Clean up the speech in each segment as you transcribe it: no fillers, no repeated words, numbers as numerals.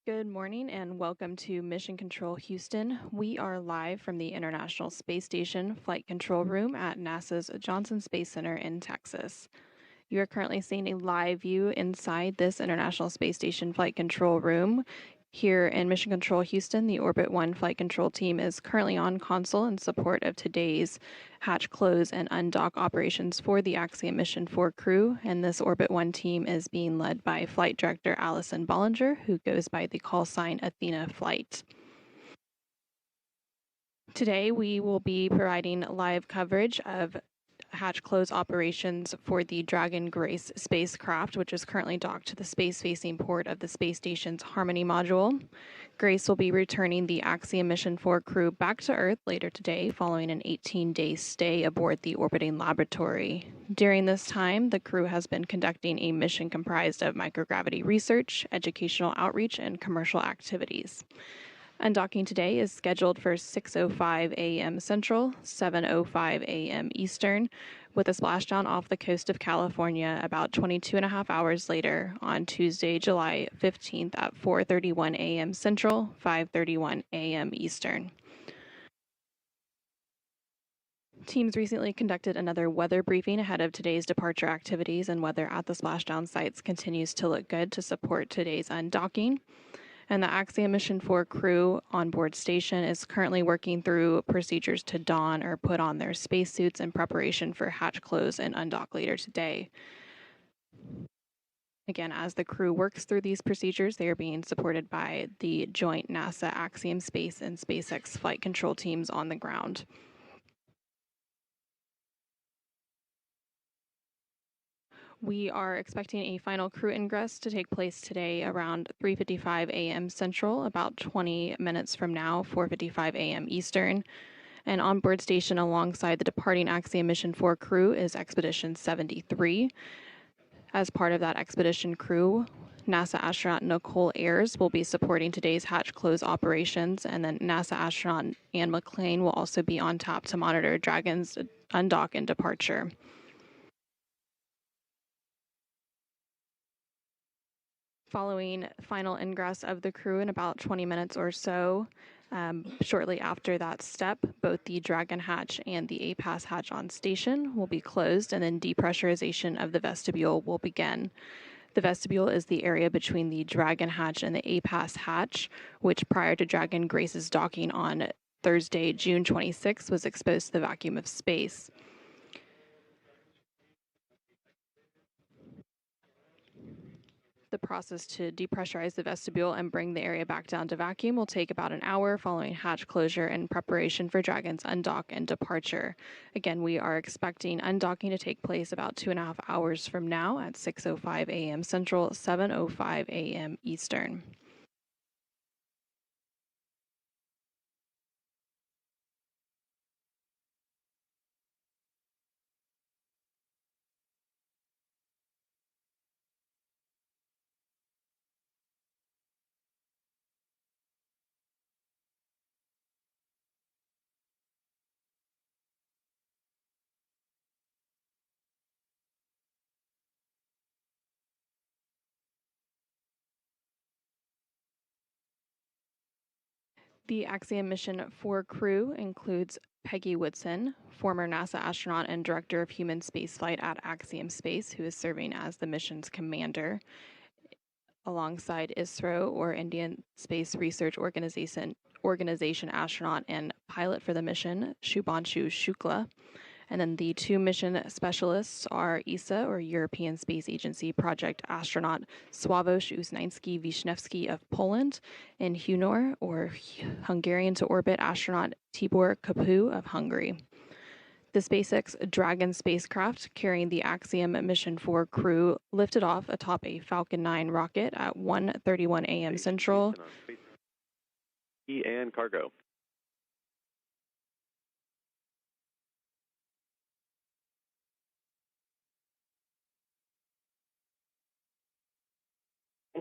Good morning and welcome to Mission Control Houston. We are live from the International Space Station Flight Control Room at NASA's Johnson Space Center in Texas. You are currently seeing a live view inside this International Space Station Flight Control Room. Here in Mission Control Houston, the Orbit 1 flight control team is currently on console in support of today's hatch close and undock operations for the Axiom Mission 4 crew, and this Orbit 1 team is being led by Flight Director Allison Bollinger, who goes by the call sign Athena Flight. Today, we will be providing live coverage of hatch close operations for the Dragon Grace spacecraft, which is currently docked to the space-facing port of the space station's Harmony module. Grace will be returning the Axiom Mission 4 crew back to Earth later today, following an 18-day stay aboard the orbiting laboratory. During this time, the crew has been conducting a mission comprised of microgravity research, educational outreach, and commercial activities. Undocking today is scheduled for 6:05 a.m. Central, 7:05 a.m. Eastern, with a splashdown off the coast of California about 22 and a half hours later on Tuesday, July 15th at 4:31 a.m. Central, 5:31 a.m. Eastern. Teams recently conducted another weather briefing ahead of today's departure activities, and weather at the splashdown sites continues to look good to support today's undocking. And the Axiom Mission 4 crew on board station is currently working through procedures to don or put on their spacesuits in preparation for hatch close and undock later today. Again, as the crew works through these procedures, they are being supported by the joint NASA Axiom Space and SpaceX flight control teams on the ground. We are expecting a final crew ingress to take place today around 3:55 a.m. Central, about 20 minutes from now, 4:55 a.m. Eastern. And on board station alongside the departing Axiom Mission 4 crew is Expedition 73. As part of that expedition crew, NASA astronaut Nicole Ayers will be supporting today's hatch close operations, and then NASA astronaut Anne McClain will also be on tap to monitor Dragon's undock and departure. Following final ingress of the crew in about 20 minutes or so, shortly after that step, both the Dragon hatch and the APAS hatch on station will be closed, and then depressurization of the vestibule will begin. The vestibule is the area between the Dragon hatch and the APAS hatch, which prior to Dragon Grace's docking on Thursday, June 26, was exposed to the vacuum of space. The process to depressurize the vestibule and bring the area back down to vacuum will take about an hour following hatch closure and preparation for Dragon's undock and departure. Again, we are expecting undocking to take place about 2.5 hours from now at 6:05 a.m. Central, 7:05 a.m. Eastern. The Axiom Mission 4 crew includes Peggy Woodson, former NASA astronaut and director of human spaceflight at Axiom Space, who is serving as the mission's commander, alongside ISRO, or Indian Space Research Organization astronaut and pilot for the mission, Shubhanshu Shukla. And then the two mission specialists are ESA, or European Space Agency project astronaut Sławomir Uznański-Wiśniewski of Poland, and HUNOR, or Hungarian to orbit astronaut Tibor Kapu of Hungary. The SpaceX Dragon spacecraft carrying the Axiom Mission 4 crew lifted off atop a Falcon 9 rocket at 1:31 a.m. Central. And cargo.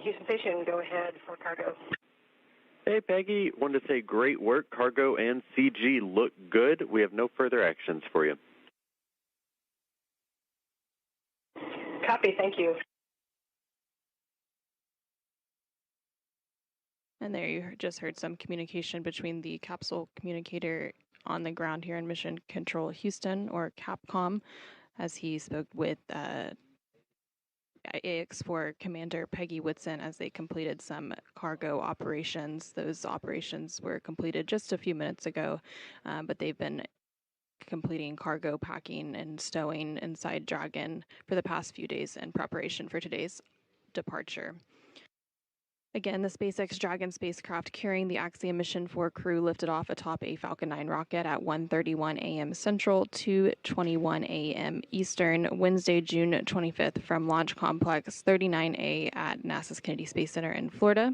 Houston Station, go ahead for cargo. Hey, Peggy. Wanted to say great work. Cargo and CG look good. We have no further actions for you. Copy. Thank you. And there you just heard some communication between the capsule communicator on the ground here in Mission Control Houston, or CAPCOM, as he spoke with AX4 Commander Peggy Whitson as they completed some cargo operations. Those operations were completed just a few minutes ago, but they've been completing cargo packing and stowing inside Dragon for the past few days in preparation for today's departure. Again, the SpaceX Dragon spacecraft carrying the Axiom Mission 4 crew lifted off atop a Falcon 9 rocket at 1:31 a.m. Central, 2:21 a.m. Eastern, Wednesday, June 25th, from Launch Complex 39A at NASA's Kennedy Space Center in Florida.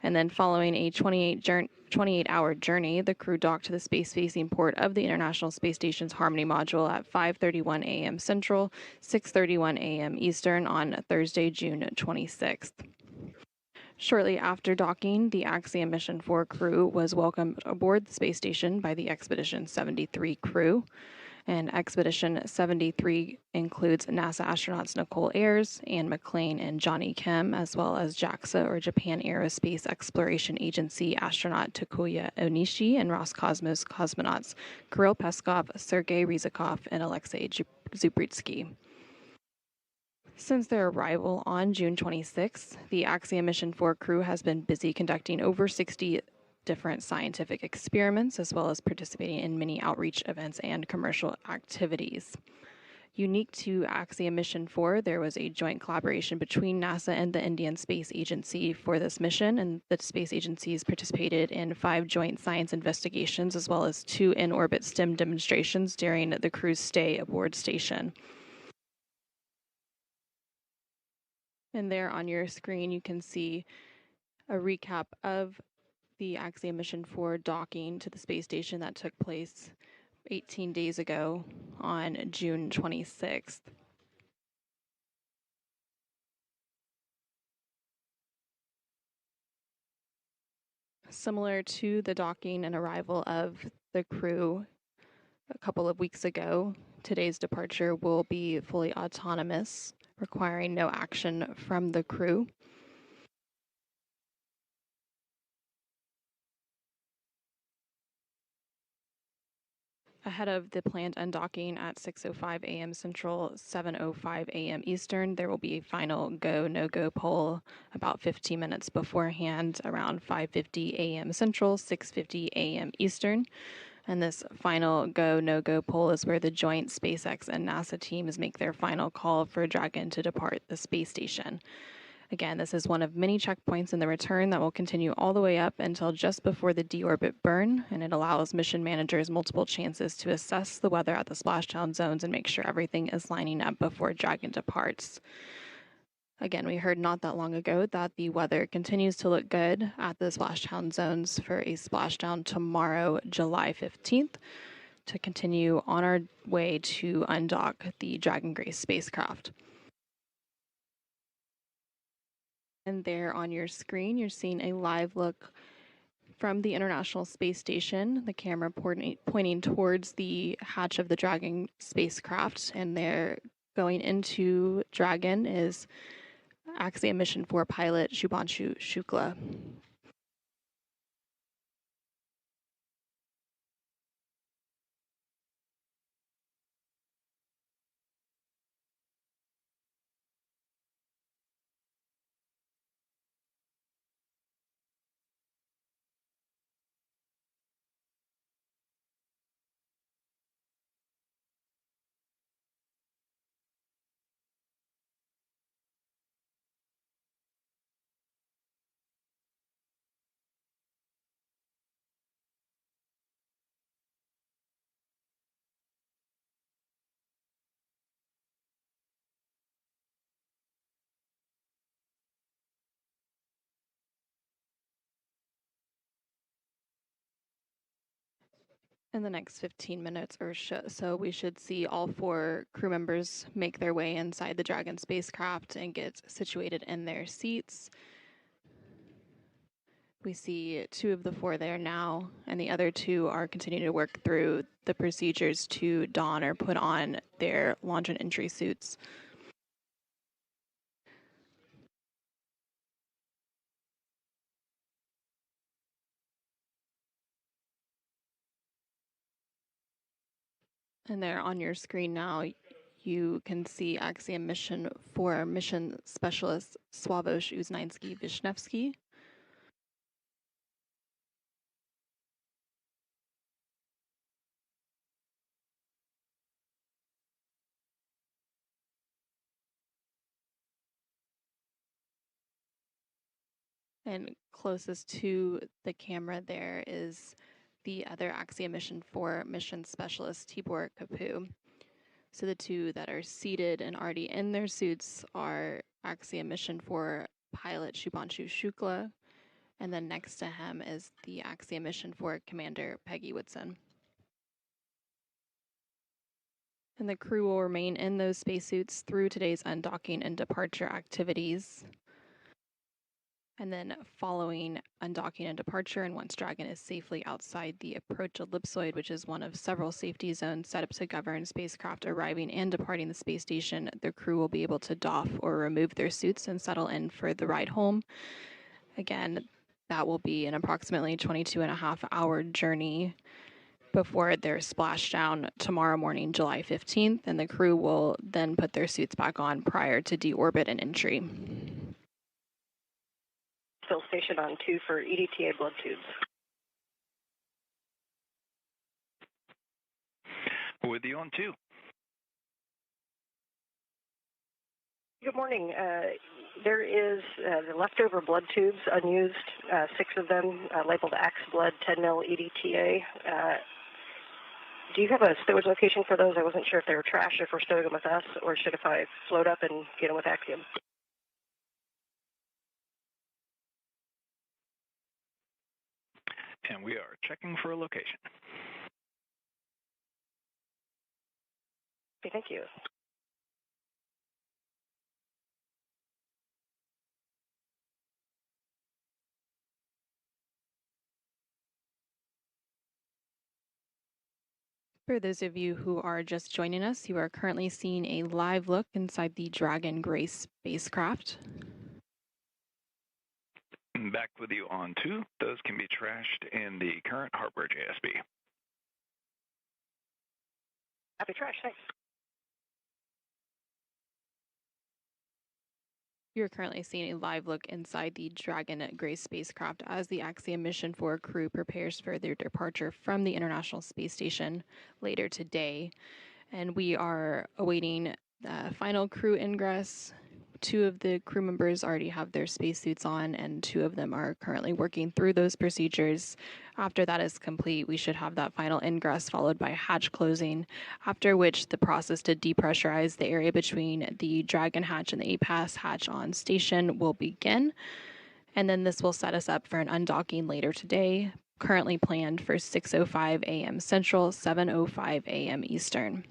And then following a 28-hour journey, the crew docked to the space-facing port of the International Space Station's Harmony module at 5:31 a.m. Central, 6:31 a.m. Eastern on Thursday, June 26th. Shortly after docking, the Axiom Mission 4 crew was welcomed aboard the space station by the Expedition 73 crew. And Expedition 73 includes NASA astronauts Nicole Ayers, Ann McClain, and Johnny Kim, as well as JAXA, or Japan Aerospace Exploration Agency, astronaut Takuya Onishi, and Roscosmos cosmonauts Kirill Peskov, Sergei Ryzhikov, and Alexei Zubritsky. Since their arrival on June 26th, the Axiom Mission 4 crew has been busy conducting over 60 different scientific experiments, as well as participating in many outreach events and commercial activities. Unique to Axiom Mission 4, there was a joint collaboration between NASA and the Indian Space Agency for this mission, and the space agencies participated in 5 joint science investigations, as well as 2 in-orbit STEM demonstrations during the crew's stay aboard station. And there on your screen, you can see a recap of the Axiom Mission 4 docking to the space station that took place 18 days ago on June 26th. Similar to the docking and arrival of the crew a couple of weeks ago, today's departure will be fully autonomous, requiring no action from the crew. Ahead of the planned undocking at 6:05 a.m. Central, 7:05 a.m. Eastern, there will be a final go, no-go poll about 15 minutes beforehand, around 5:50 a.m. Central, 6:50 a.m. Eastern. And this final go, no-go poll is where the joint SpaceX and NASA teams make their final call for Dragon to depart the space station. Again, this is one of many checkpoints in the return that will continue all the way up until just before the deorbit burn, and it allows mission managers multiple chances to assess the weather at the splashdown zones and make sure everything is lining up before Dragon departs. Again, we heard not that long ago that the weather continues to look good at the splashdown zones for a splashdown tomorrow, July 15th, to continue on our way to undock the Dragon Grace spacecraft. And there on your screen, you're seeing a live look from the International Space Station, the camera pointing towards the hatch of the Dragon spacecraft, and there going into Dragon is Axiom Mission 4 pilot Shubhanshu Shukla. In the next 15 minutes or so, we should see all 4 crew members make their way inside the Dragon spacecraft and get situated in their seats. We see 2 of the 4 there now, and the other 2 are continuing to work through the procedures to don or put on their launch and entry suits. And there on your screen now, you can see Axiom Mission for Mission Specialist Sławosz Uznański-Wisniewski. And closest to the camera there is the other Axiom Mission 4 mission specialist, Tibor Kapu. So the two that are seated and already in their suits are Axiom Mission 4 pilot Shubhanshu Shukla, and then next to him is the Axiom Mission 4 commander, Peggy Whitson. And the crew will remain in those spacesuits through today's undocking and departure activities. And then following undocking and departure, and once Dragon is safely outside the approach ellipsoid, which is one of several safety zones set up to govern spacecraft arriving and departing the space station, the crew will be able to doff or remove their suits and settle in for the ride home. Again, that will be an approximately 22.5-hour journey before they're splashdown tomorrow morning, July 15th, and the crew will then put their suits back on prior to deorbit and entry. Still station on 2 for EDTA blood tubes. With you on 2. Good morning. There is the leftover blood tubes, unused, 6 of them, labeled Ax blood, 10 mil EDTA. Do you have a stowage location for those? I wasn't sure if they were trash, if we're stowing them with us, or should if I float up and get them with Axiom? And we are checking for a location. Okay, thank you. For those of you who are just joining us, you are currently seeing a live look inside the Dragon Grace spacecraft. Back with you on 2. Those can be trashed in the current hardware JSB. Happy trash, thanks. You're currently seeing a live look inside the Dragon Grace spacecraft as the Axiom Mission 4 crew prepares for their departure from the International Space Station later today. And we are awaiting final crew ingress. 2 of the crew members already have their spacesuits on, and 2 of them are currently working through those procedures. After that is complete, we should have that final ingress followed by hatch closing, after which the process to depressurize the area between the Dragon hatch and the APAS hatch on station will begin. And then this will set us up for an undocking later today, currently planned for 6:05 a.m. Central, 7:05 a.m. Eastern.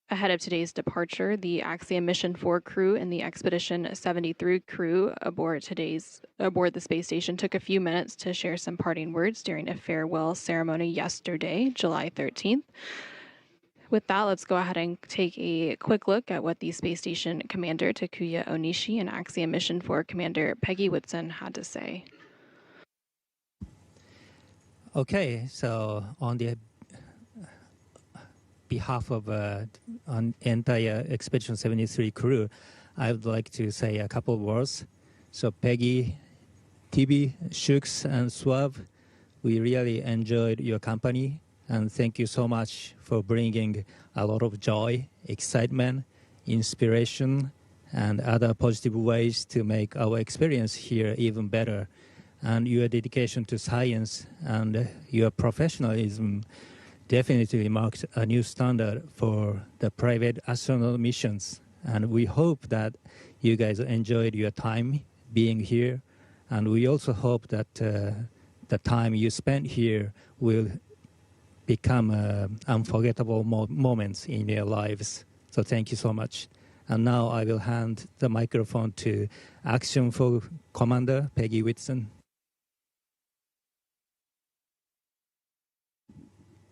Ahead of today's departure, the Axiom Mission 4 crew and the Expedition 73 crew aboard the space station took a few minutes to share some parting words during a farewell ceremony yesterday, July 13th. With that, let's go ahead and take a quick look at what the space station commander, Takuya Onishi, and Axiom Mission 4 commander, Peggy Whitson, had to say. Okay, so on the behalf of an entire Expedition 73 crew, I would like to say a couple of words. So Peggy, TB, Shuks, and Swav, we really enjoyed your company, and thank you so much for bringing a lot of joy, excitement, inspiration, and other positive ways to make our experience here even better. And your dedication to science and your professionalism definitely marked a new standard for the private astronaut missions. And we hope that you guys enjoyed your time being here. And we also hope that the time you spent here will become unforgettable moments in your lives. So thank you so much. And now I will hand the microphone to Axiom 4 Commander Peggy Whitson.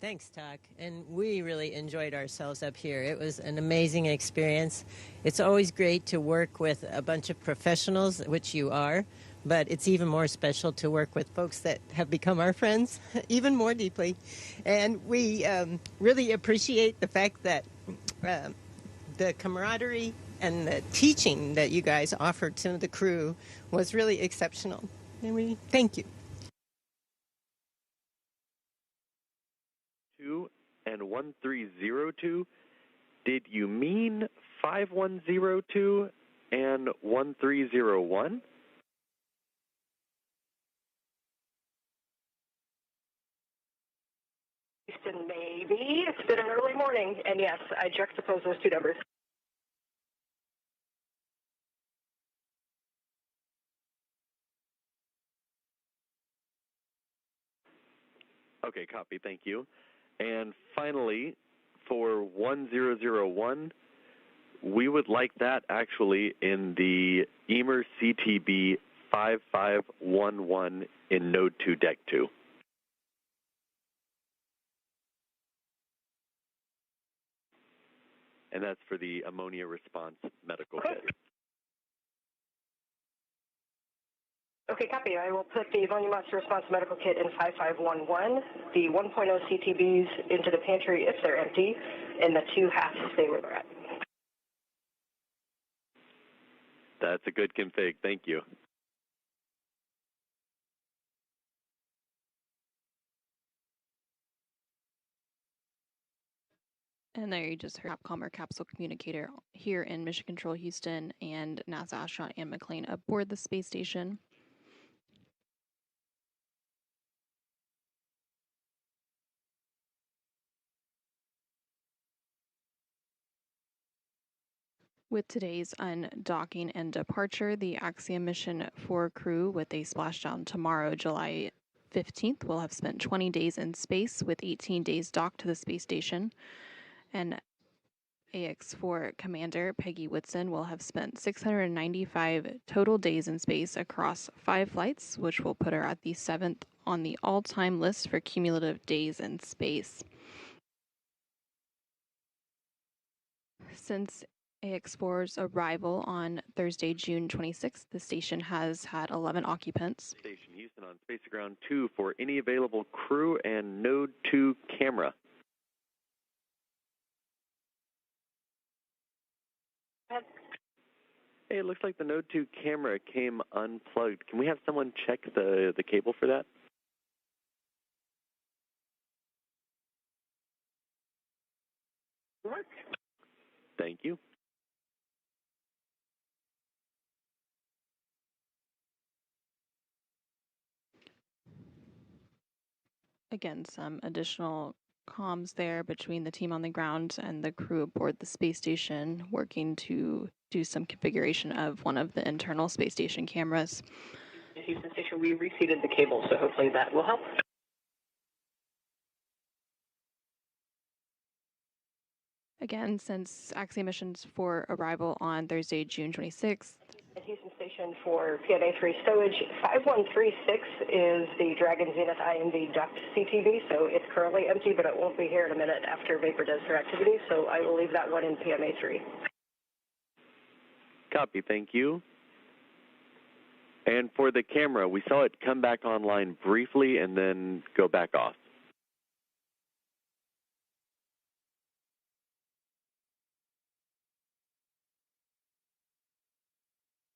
Thanks, Tak. And we really enjoyed ourselves up here. It was an amazing experience. It's always great to work with a bunch of professionals, which you are, but it's even more special to work with folks that have become our friends even more deeply. And we really appreciate the fact that the camaraderie and the teaching that you guys offered to the crew was really exceptional. And we thank you. 2 and 1302. Did you mean 5102 and 1301? Houston, maybe. It's been an early morning, and yes, I juxtaposed those two numbers. Okay, copy. Thank you. And finally, for 1001, we would like that actually in the EMER CTB 5511 in Node 2 Deck 2. And that's for the ammonia response medical kit. Okay, copy. I will put the ammonia monster response medical kit in 5511, the 1.0 CTBs into the pantry if they're empty, and the 2 halves stay where they're at. That's a good config. Thank you. And there you just heard Capcom, or capsule communicator, here in Mission Control Houston, and NASA astronaut Anne McClain aboard the space station. With today's undocking and departure, the Axiom Mission 4 crew, with a splashdown tomorrow, July 15th, will have spent 20 days in space, with 18 days docked to the space station. And AX4 Commander Peggy Whitson will have spent 695 total days in space across 5 flights, which will put her at the 7th on the all-time list for cumulative days in space. Since AX4's arrival on Thursday, June 26th, the station has had 11 occupants. Station Houston on Space Ground 2 for any available crew and Node 2 camera. Hey, it looks like the Node 2 camera came unplugged. Can we have someone check the cable for that? Thank you. Again, some additional comms there between the team on the ground and the crew aboard the space station, working to do some configuration of one of the internal space station cameras. Houston Station, we reseated the cable, so hopefully that will help. Again, since Axiom Mission's 4 arrival on Thursday, June 26th. At Houston Station for PMA3 stowage, 5136 is the Dragon Zenith IMV duct CTB, so it's currently empty, but it won't be here in a minute after Vapor does her activity, so I will leave that one in PMA3. Copy, thank you. And for the camera, we saw it come back online briefly and then go back off.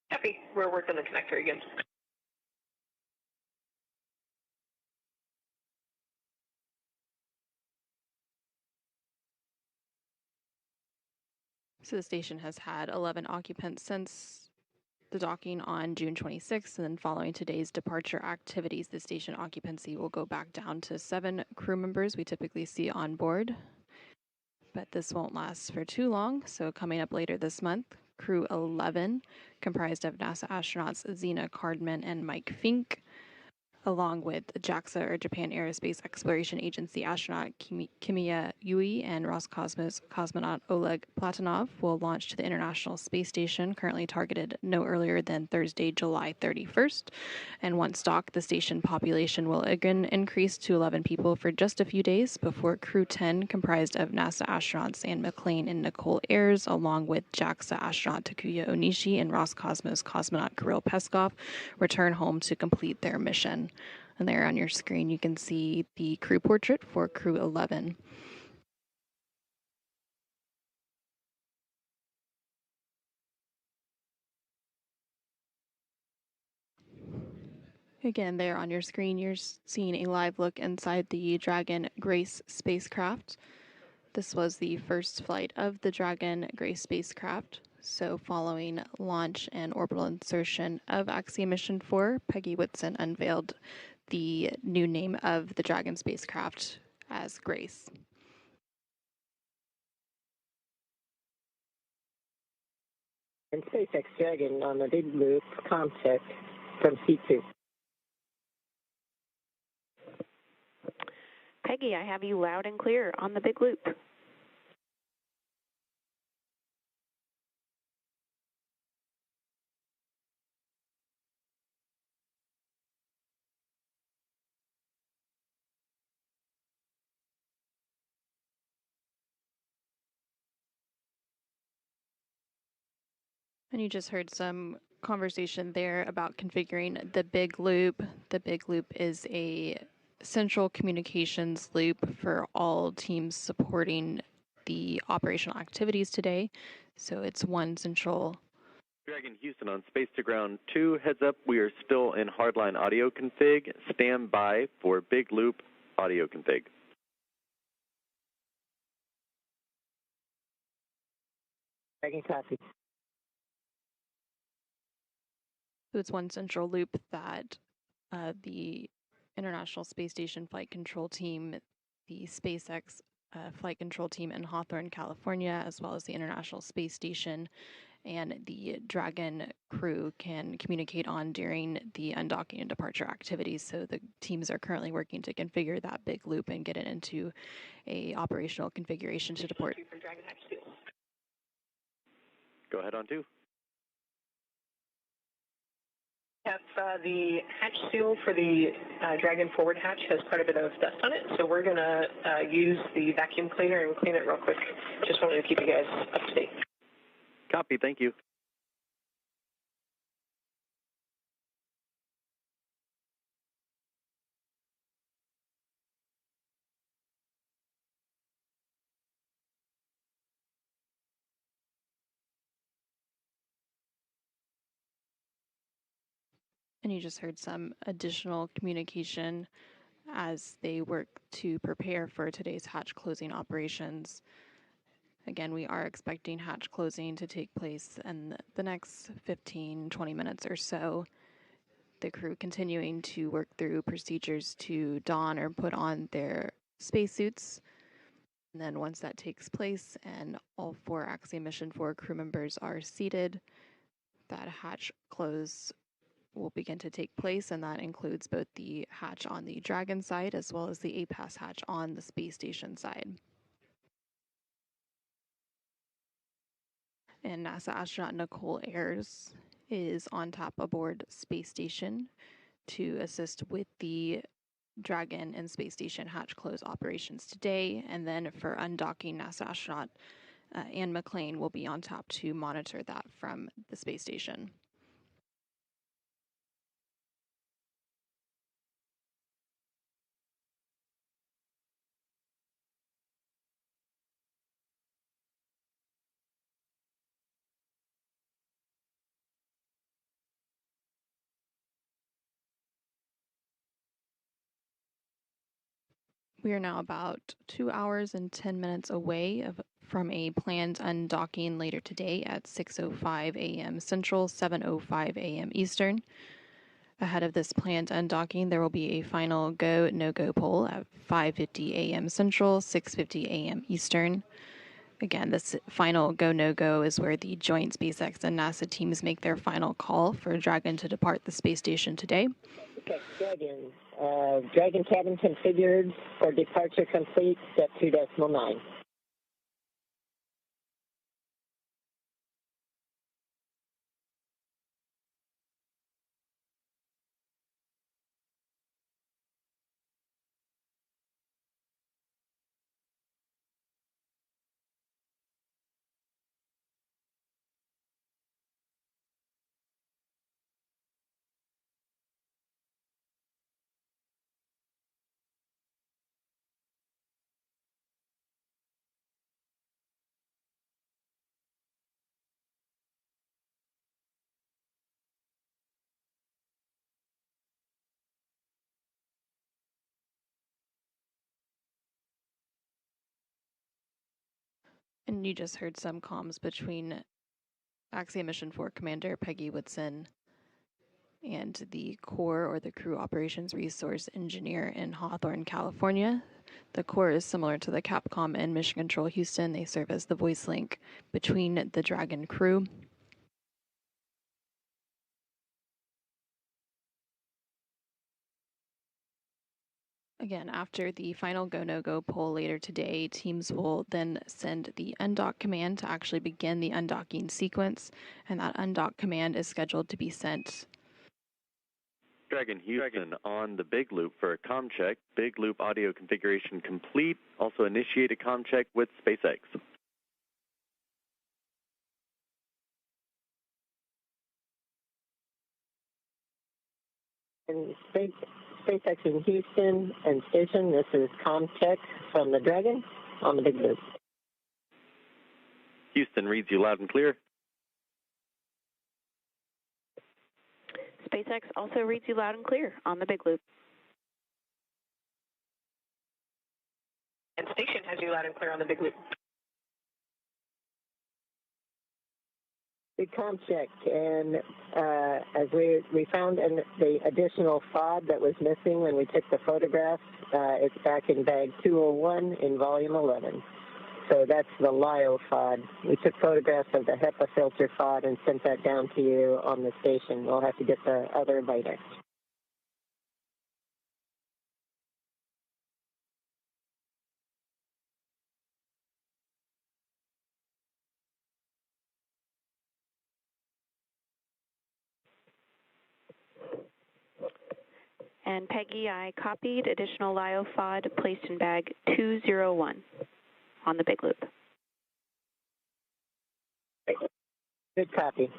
Happy. We're working the connector again. So the station has had 11 occupants since the docking on June 26th, and then following today's departure activities, the station occupancy will go back down to 7 crew members we typically see on board. But this won't last for too long, so coming up later this month, Crew 11, comprised of NASA astronauts Zena Cardman and Mike Fink, along with JAXA, or Japan Aerospace Exploration Agency astronaut Kimiya Yui and Roscosmos cosmonaut Oleg Platonov will launch to the International Space Station, currently targeted no earlier than Thursday, July 31st. And once docked, the station population will again increase to 11 people for just a few days before Crew 10, comprised of NASA astronauts Anne McClain and Nicole Ayers, along with JAXA astronaut Takuya Onishi and Roscosmos cosmonaut Kirill Peskov, return home to complete their mission. And there on your screen, you can see the crew portrait for Crew 11. Again, there on your screen, you're seeing a live look inside the Dragon Grace spacecraft. This was the first flight of the Dragon Grace spacecraft. So following launch and orbital insertion of Axiom Mission 4, Peggy Whitson unveiled the new name of the Dragon spacecraft as Grace. And SpaceX Dragon on the big loop contact from C2. Peggy, I have you loud and clear on the big loop. And you just heard some conversation there about configuring the big loop. The big loop is a central communications loop for all teams supporting the operational activities today. So it's one central. Dragon Houston on Space to Ground 2. Heads up, we are still in hardline audio config. Stand by for big loop audio config. Dragon copy. So it's one central loop that the International Space Station Flight Control Team, the SpaceX Flight Control Team in Hawthorne, California, as well as the International Space Station and the Dragon crew can communicate on during the undocking and departure activities. So the teams are currently working to configure that big loop and get it into a operational configuration to depart. Go ahead on 2. Yep, the hatch seal for the Dragon forward hatch has quite a bit of dust on it, so we're going to use the vacuum cleaner and clean it real quick. Just wanted to keep you guys up to date. Copy, thank you. And you just heard some additional communication as they work to prepare for today's hatch closing operations. Again, we are expecting hatch closing to take place in the next 15-20 minutes or so. The crew continuing to work through procedures to don or put on their spacesuits. And then once that takes place and all 4 Axiom Mission 4 crew members are seated, that hatch close will begin to take place, and that includes both the hatch on the Dragon side as well as the APAS hatch on the space station side. And NASA astronaut Nicole Ayers is on top aboard space station to assist with the Dragon and space station hatch close operations today. And then for undocking, NASA astronaut Anne McClain will be on top to monitor that from the space station. We are now about 2 hours and 10 minutes away from a planned undocking later today at 6:05 a.m. Central, 7:05 a.m. Eastern. Ahead of this planned undocking, there will be a final go, no-go poll at 5:50 a.m. Central, 6:50 a.m. Eastern. Again, this final go, no-go is where the joint SpaceX and NASA teams make their final call for Dragon to depart the space station today. Okay, Dragon. Dragon cabin configured for departure complete, step 2.9. And you just heard some comms between Axiom Mission 4 Commander Peggy Woodson and the Core, or the Crew Operations Resource Engineer in Hawthorne, California. The Core is similar to the Capcom and Mission Control Houston. They serve as the voice link between the Dragon crew. Again, after the final go, no-go poll later today, teams will then send the undock command to actually begin the undocking sequence, and that undock command is scheduled to be sent. Dragon Houston on the Big Loop for a comm check. Big Loop audio configuration complete. Also initiate a comm check with SpaceX. And SpaceX in Houston and station, this is ComTech from the Dragon on the Big Loop. Houston reads you loud and clear. SpaceX also reads you loud and clear on the Big Loop. And station has you loud and clear on the Big Loop. Big comm check, and as we found the additional FOD that was missing when we took the photographs, it's back in bag 201 in volume 11. So that's the LIO FOD. We took photographs of the HEPA filter FOD and sent that down to you on the station. We'll have to get the other later. And Peggy, I copied additional LIO FOD placed in bag 201 on the Big Loop. Good copy.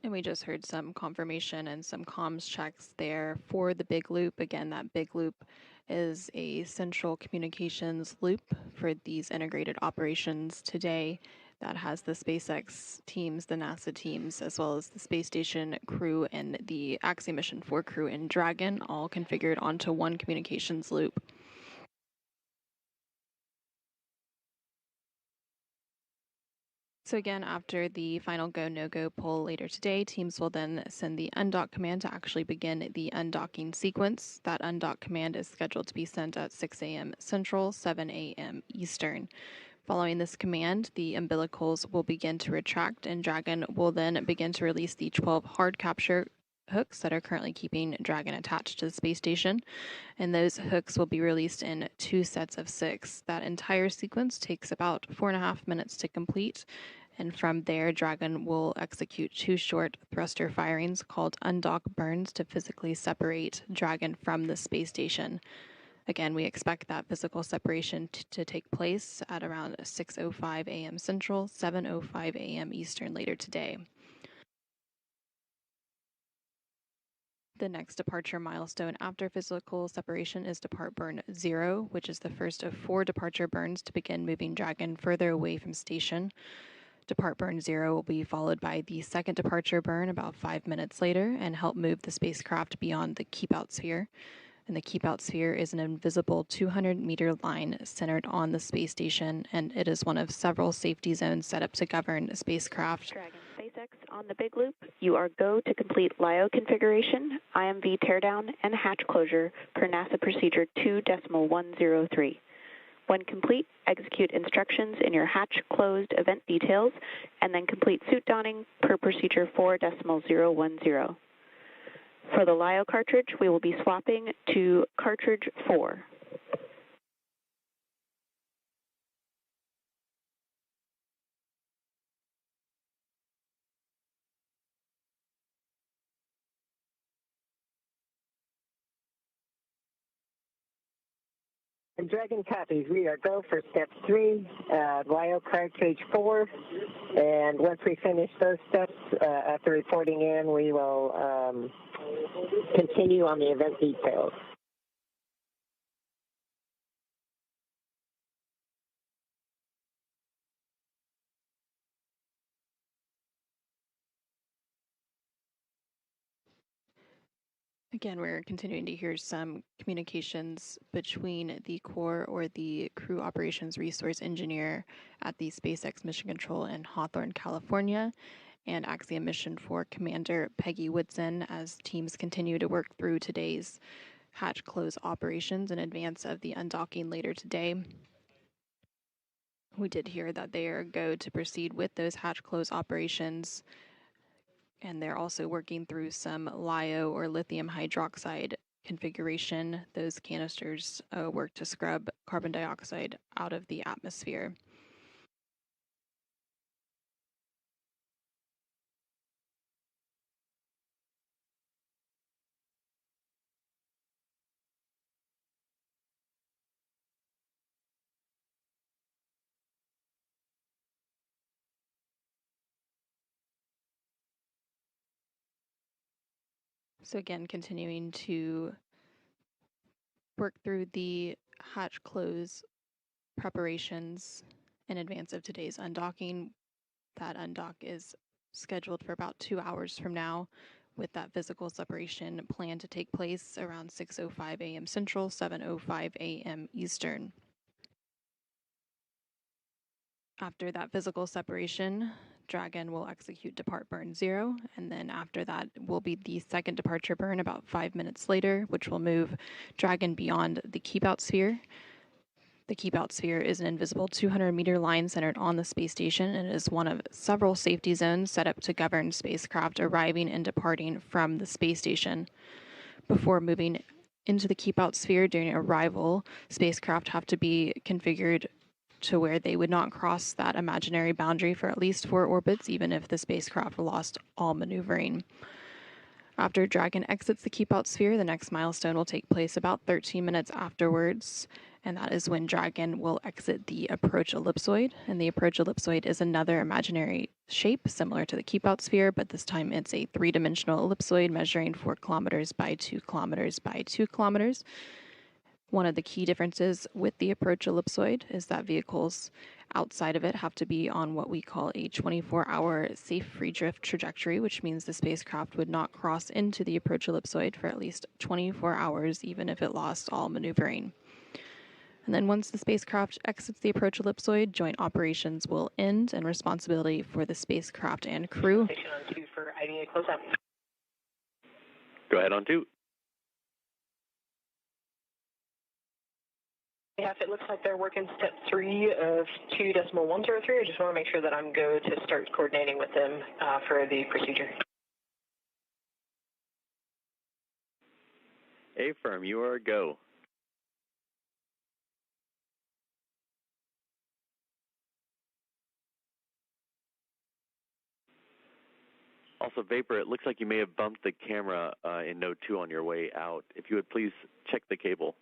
And we just heard some confirmation and some comms checks there for the Big Loop. Again, that Big Loop is a central communications loop for these integrated operations today that has the SpaceX teams, the NASA teams, as well as the space station crew and the Axiom Mission 4 crew in Dragon, all configured onto one communications loop. So again, after the final go, no-go poll later today, teams will then send the undock command to actually begin the undocking sequence. That undock command is scheduled to be sent at 6 a.m. Central, 7 a.m. Eastern. Following this command, the umbilicals will begin to retract, and Dragon will then begin to release the 12 hard capture hooks that are currently keeping Dragon attached to the space station, and those hooks will be released in 2 sets of 6. That entire sequence takes about 4.5 minutes to complete, and from there, Dragon will execute 2 short thruster firings called undock burns to physically separate Dragon from the space station. Again, we expect that physical separation to take place at around 6:05 a.m. Central, 7:05 a.m. Eastern later today. The next departure milestone after physical separation is depart burn 0, which is the first of 4 departure burns to begin moving Dragon further away from station. Depart burn 0 will be followed by the second departure burn about 5 minutes later and help move the spacecraft beyond the keep-out sphere. And the keep-out sphere is an invisible 200-meter line centered on the space station, and it is one of several safety zones set up to govern a spacecraft. Dragon, SpaceX SpaceX on the big loop, you are go to complete LIO configuration, IMV teardown, and hatch closure per NASA Procedure 2.103. When complete, execute instructions in your hatch closed event details, and then complete suit donning per Procedure 4.010. For the LIO cartridge, we will be swapping to cartridge 4. And Dragon copies, we are go for step 3, LIO cartridge 4, and once we finish those steps, after reporting in, we will continue on the event details. Again, we're continuing to hear some communications between the core or the crew operations resource engineer at the SpaceX Mission Control in Hawthorne, California, and Axiom Mission for Commander Peggy Woodson as teams continue to work through today's hatch close operations in advance of the undocking later today. We did hear that they are go to proceed with those hatch close operations, and they're also working through some LiO or lithium hydroxide configuration. Those canisters work to scrub carbon dioxide out of the atmosphere. So again, continuing to work through the hatch close preparations in advance of today's undocking. That undock is scheduled for about 2 hours from now, with that physical separation planned to take place around 6:05 a.m. Central, 7:05 a.m. Eastern. After that physical separation, Dragon will execute depart burn 0, and then after that will be the second departure burn about 5 minutes later, which will move Dragon beyond the keep-out sphere. The keep-out sphere is an invisible 200-meter line centered on the space station, and it is one of several safety zones set up to govern spacecraft arriving and departing from the space station. Before moving into the keep-out sphere during arrival, spacecraft have to be configured to where they would not cross that imaginary boundary for at least 4 orbits, even if the spacecraft lost all maneuvering. After Dragon exits the keep-out sphere, the next milestone will take place about 13 minutes afterwards, and that is when Dragon will exit the approach ellipsoid. And the approach ellipsoid is another imaginary shape similar to the keep-out sphere, but this time it's a 3-dimensional ellipsoid measuring 4 kilometers by 2 kilometers by 2 kilometers. One of the key differences with the approach ellipsoid is that vehicles outside of it have to be on what we call a 24-hour safe free drift trajectory, which means the spacecraft would not cross into the approach ellipsoid for at least 24 hours, even if it lost all maneuvering. And then once the spacecraft exits the approach ellipsoid, joint operations will end, and responsibility for the spacecraft and crew. Station on 2 for IDA closeout. Go ahead on 2. Yeah, if it looks like they're working step 3 of 2.103, I just want to make sure that I'm go to start coordinating with them for the procedure. A-firm, you are a go. Also, Vapor, it looks like you may have bumped the camera in node 2 on your way out. If you would please check the cable.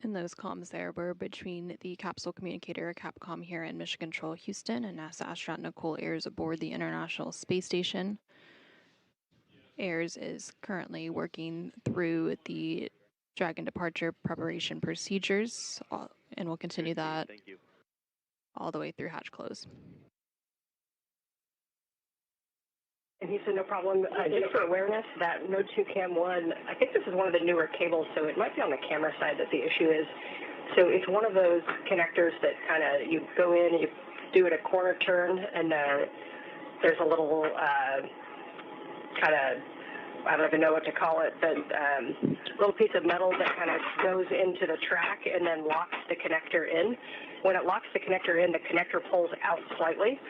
And those comms there were between the capsule communicator Capcom here in Mission Control Houston and NASA astronaut Nicole Ayers aboard the International Space Station. Ayers is currently working through the Dragon departure preparation procedures, and will continue that all the way through hatch close. And he said, no problem. Just for awareness, that Node 2 Cam 1, I think this is one of the newer cables, so it might be on the camera side that the issue is. So it's one of those connectors that kind of, you go in and you do it a corner turn, and there's a little kind of, I don't even know what to call it, but little piece of metal that kind of goes into the track and then locks the connector in. When it locks the connector in, the connector pulls out slightly.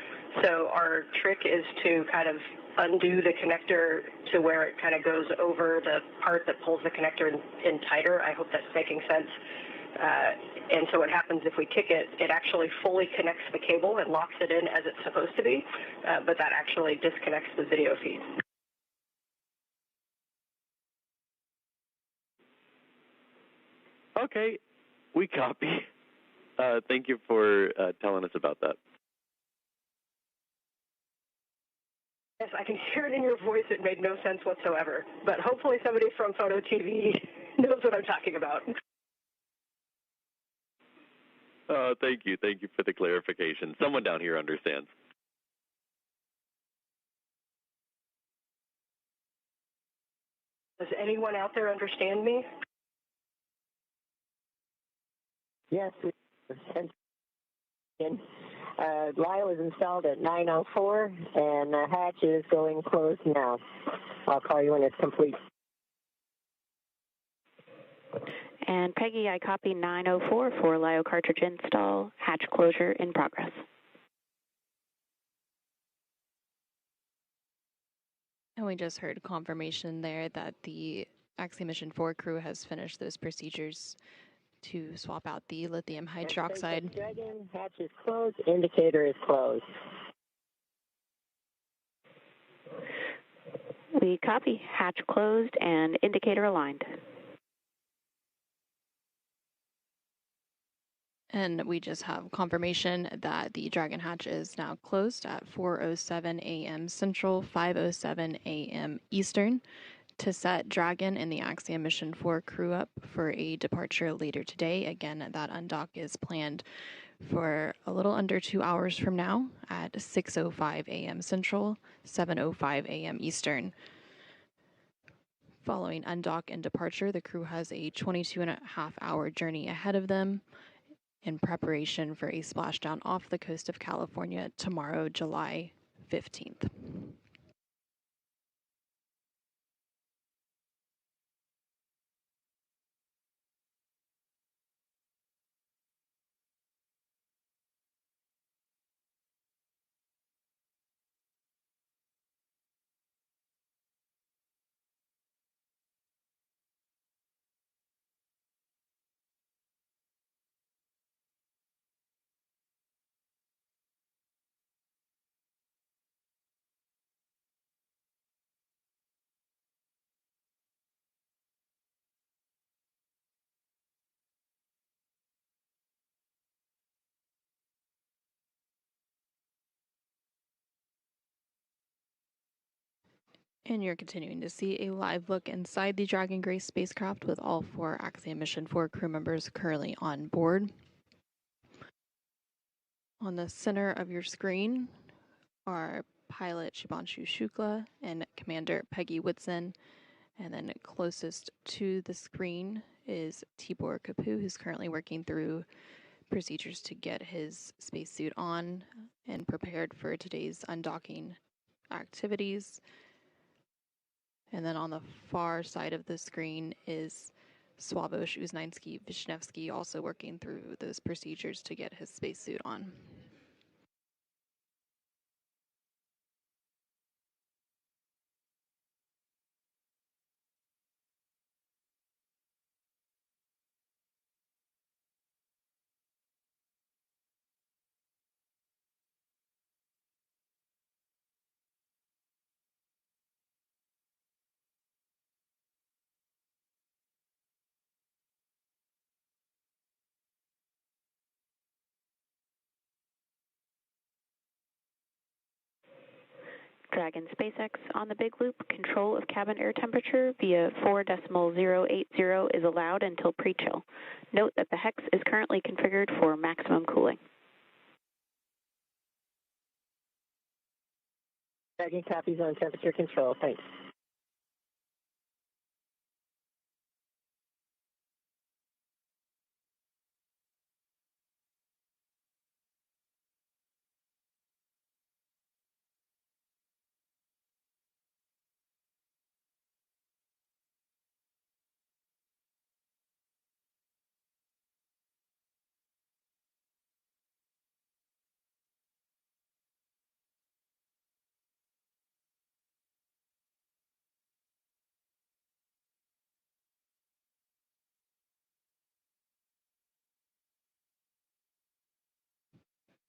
So our trick is to kind of undo the connector to where it kind of goes over the part that pulls the connector in tighter. I hope that's making sense. And so what happens if we kick it, it actually fully connects the cable and locks it in as it's supposed to be, but that actually disconnects the video feed. Okay, we copy. Thank you for telling us about that. Yes, I can hear it in your voice. It made no sense whatsoever. But hopefully somebody from Photo TV knows what I'm talking about. Thank you. Thank you for the clarification. Someone down here understands. Does anyone out there understand me? Yes, we understand. LIO is installed at 9:04, and the hatch is going closed now. I'll call you when it's complete. And Peggy, I copy 904 for LIO cartridge install, hatch closure in progress. And we just heard confirmation there that the Axiom Mission 4 crew has finished those procedures to swap out the lithium hydroxide. Dragon, hatch is closed, indicator is closed. We copy, hatch closed and indicator aligned. And we just have confirmation that the Dragon hatch is now closed at 4:07 a.m. Central, 5:07 a.m. Eastern, to set Dragon and the Axiom Mission 4 crew up for a departure later today. Again, that undock is planned for a little under 2 hours from now at 6:05 a.m. Central, 7:05 a.m. Eastern. Following undock and departure, the crew has a 22.5-hour journey ahead of them in preparation for a splashdown off the coast of California tomorrow, July 15th. And you're continuing to see a live look inside the Dragon Grace spacecraft with all 4 Axiom Mission 4 crew members currently on board. On the center of your screen are pilot Shubhanshu Shukla and Commander Peggy Whitson. And then closest to the screen is Tibor Kapu, who's currently working through procedures to get his spacesuit on and prepared for today's undocking activities. And then on the far side of the screen is Sławosz Uznański-Wisniewski, also working through those procedures to get his spacesuit on. Dragon SpaceX on the big loop, control of cabin air temperature via 4.080 is allowed until pre-chill. Note that the hex is currently configured for maximum cooling. Dragon copies on temperature control. Thanks.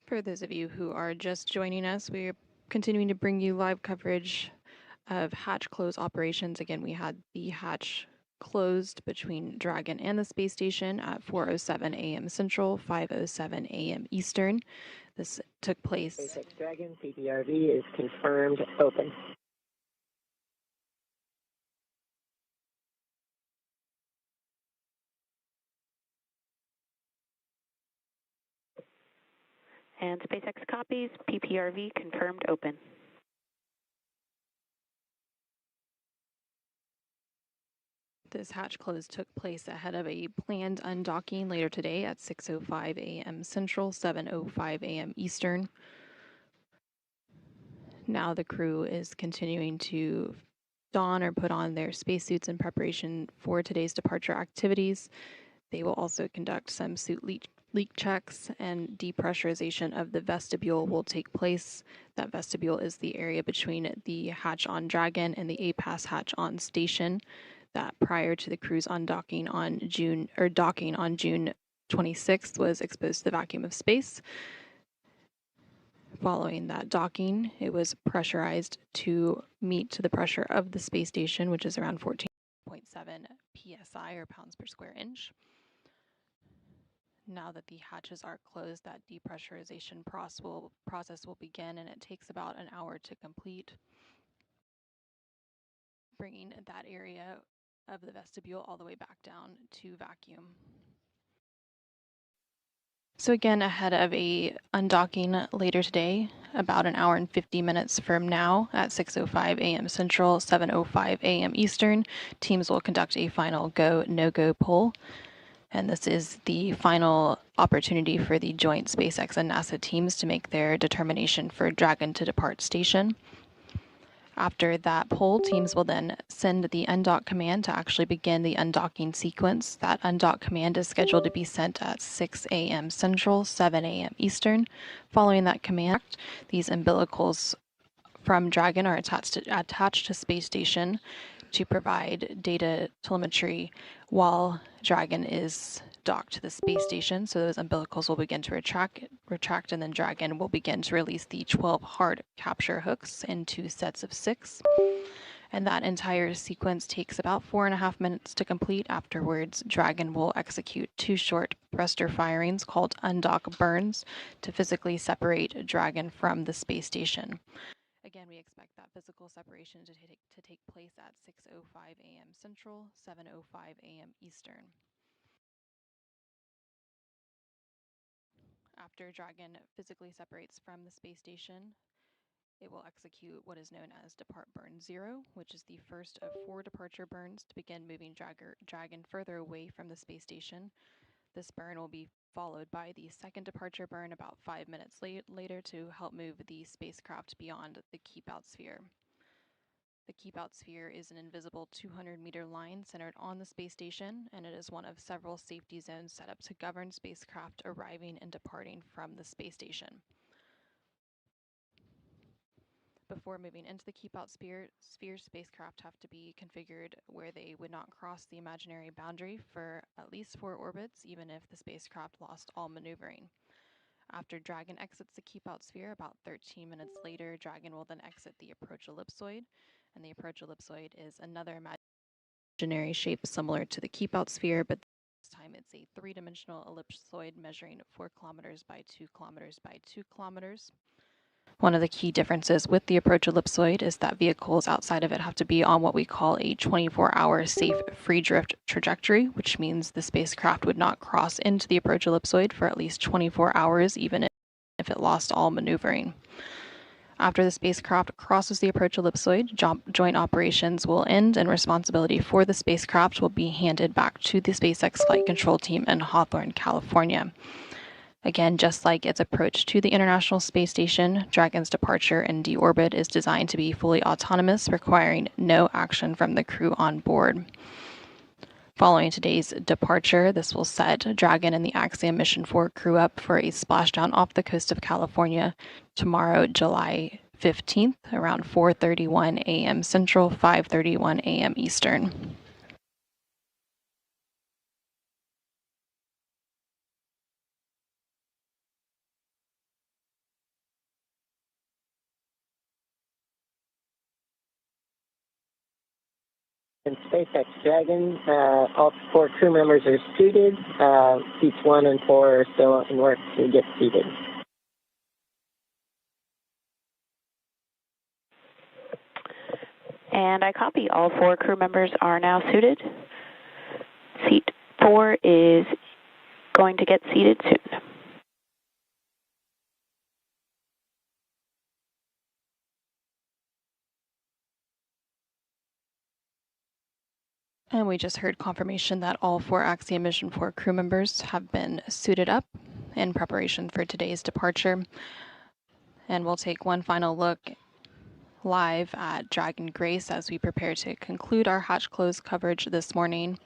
For those of you who are just joining us, we're continuing to bring you live coverage of hatch close operations. Again, we had the hatch closed between Dragon and the space station at 4:07 a.m. Central, 5:07 a.m. Eastern. This took place. SpaceX Dragon PPRV is confirmed open. And SpaceX copies, PPRV confirmed open. This hatch close took place ahead of a planned undocking later today at 6:05 a.m. Central, 7:05 a.m. Eastern. Now the crew is continuing to don or put on their spacesuits in preparation for today's departure activities. They will also conduct some suit leak checks, and depressurization of the vestibule will take place. That vestibule is the area between the hatch on Dragon and the APAS hatch on station. That prior to the crew's undocking on docking on June 26th was exposed to the vacuum of space. Following that docking, it was pressurized to meet to the pressure of the space station, which is around 14.7 psi or pounds per square inch. Now that the hatches are closed, that depressurization process will begin, and it takes about an hour to complete, bringing that area of the vestibule all the way back down to vacuum. So again, ahead of a undocking later today, about an hour and 50 minutes from now at 6:05 a.m. Central, 7:05 a.m. Eastern, teams will conduct a final go, no-go poll. And this is the final opportunity for the joint SpaceX and NASA teams to make their determination for Dragon to depart station. After that poll, teams will then send the undock command to actually begin the undocking sequence. That undock command is scheduled to be sent at 6 a.m. Central, 7 a.m. Eastern. Following that command, these umbilicals from Dragon are attached to space station to provide data telemetry while Dragon is docked to the space station. So those umbilicals will begin to retract, and then Dragon will begin to release the 12 hard capture hooks in 2 sets of 6. And that entire sequence takes about 4.5 minutes to complete. Afterwards, Dragon will execute 2 short thruster firings called undock burns to physically separate Dragon from the space station. Again, we expect that physical separation to take place at 6:05 a.m. Central, 7:05 a.m. Eastern. After Dragon physically separates from the space station, it will execute what is known as Depart Burn 0, which is the first of 4 departure burns to begin moving Dragon further away from the space station. This burn will be followed by the second departure burn about 5 minutes later to help move the spacecraft beyond the keep-out sphere. The keep-out sphere is an invisible 200-meter line centered on the space station, and it is one of several safety zones set up to govern spacecraft arriving and departing from the space station. Before moving into the keep-out sphere, spacecraft have to be configured where they would not cross the imaginary boundary for at least 4 orbits, even if the spacecraft lost all maneuvering. After Dragon exits the keep-out sphere, about 13 minutes later, Dragon will then exit the approach ellipsoid, and the approach ellipsoid is another imaginary shape similar to the keep-out sphere, but this time it's a 3-dimensional ellipsoid measuring 4 kilometers by 2 kilometers by 2 kilometers. One of the key differences with the approach ellipsoid is that vehicles outside of it have to be on what we call a 24-hour safe free drift trajectory, which means the spacecraft would not cross into the approach ellipsoid for at least 24 hours, even if it lost all maneuvering. After the spacecraft crosses the approach ellipsoid, joint operations will end and responsibility for the spacecraft will be handed back to the SpaceX Flight Control Team in Hawthorne, California. Again, just like its approach to the International Space Station, Dragon's departure and deorbit is designed to be fully autonomous, requiring no action from the crew on board. Following today's departure, this will set Dragon and the Axiom Mission 4 crew up for a splashdown off the coast of California tomorrow, July 15th, around 4:31 a.m. Central, 5:31 a.m. Eastern. In SpaceX Dragon, all 4 crew members are seated. Seats 1 and 4 are still in work to get seated. And I copy. All 4 crew members are now suited. Seat 4 is going to get seated soon. And we just heard confirmation that all 4 Axiom Mission 4 crew members have been suited up in preparation for today's departure. And we'll take one final look live at Dragon Grace as we prepare to conclude our hatch close coverage this morning.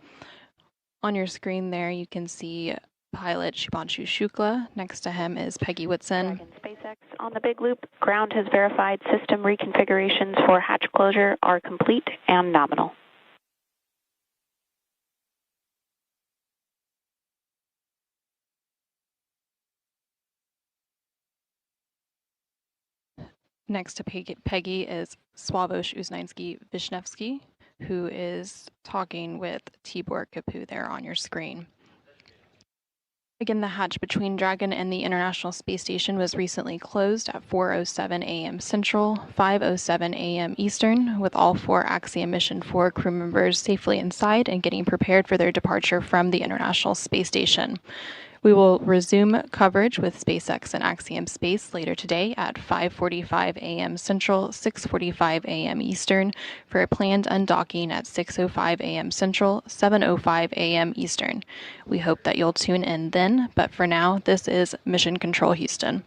On your screen there, you can see pilot Shubhanshu Shukla. Next to him is Peggy Whitson. Dragon SpaceX on the big loop. Ground has verified system reconfigurations for hatch closure are complete and nominal. Next to Peggy is Sławosz Uznański-Wisniewski, who is talking with Tibor Kapu there on your screen. Again, the hatch between Dragon and the International Space Station was recently closed at 4:07 a.m. Central, 5:07 a.m. Eastern, with all 4 Axiom Mission 4 crew members safely inside and getting prepared for their departure from the International Space Station. We will resume coverage with SpaceX and Axiom Space later today at 5:45 a.m. Central, 6:45 a.m. Eastern for a planned undocking at 6:05 a.m. Central, 7:05 a.m. Eastern. We hope that you'll tune in then, but for now, this is Mission Control Houston.